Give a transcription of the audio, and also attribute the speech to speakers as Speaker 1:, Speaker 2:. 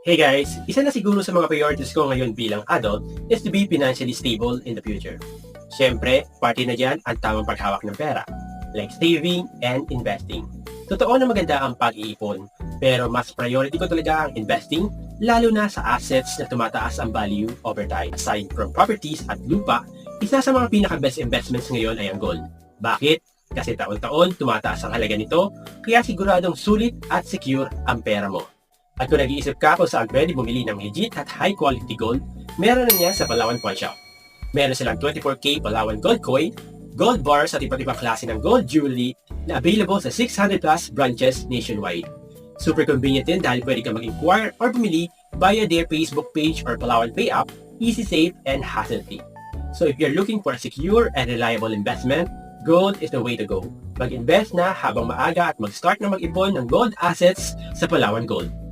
Speaker 1: Hey guys, isa na siguro sa mga priorities ko ngayon bilang adult is to be financially stable in the future. Siyempre, party na dyan ang tamang paghawak ng pera, like saving and investing. Totoo na maganda ang pag-iipon, pero mas priority ko talaga ang investing, lalo na sa assets na tumataas ang value over time. Aside from properties at lupa, isa sa mga pinaka-best investments ngayon ay ang gold. Bakit? Kasi taon-taon tumataas ang halaga nito, kaya siguradong sulit at secure ang pera mo. At kung nag-iisip ka kung saan pwede bumili ng legit at high quality gold, meron na niya sa Palawan Pawn Shop. Meron silang 24K Palawan Gold Coin, gold bars at iba't ibang klase ng gold jewelry na available sa 600 plus branches nationwide. Super convenient din dahil pwede ka mag-inquire or bumili via their Facebook page or Palawan Pay app, easy, safe, and hassle-free. So if you're looking for a secure and reliable investment, gold is the way to go. Mag-invest na habang maaga at mag-start na mag-ipon ng gold assets sa Palawan Gold.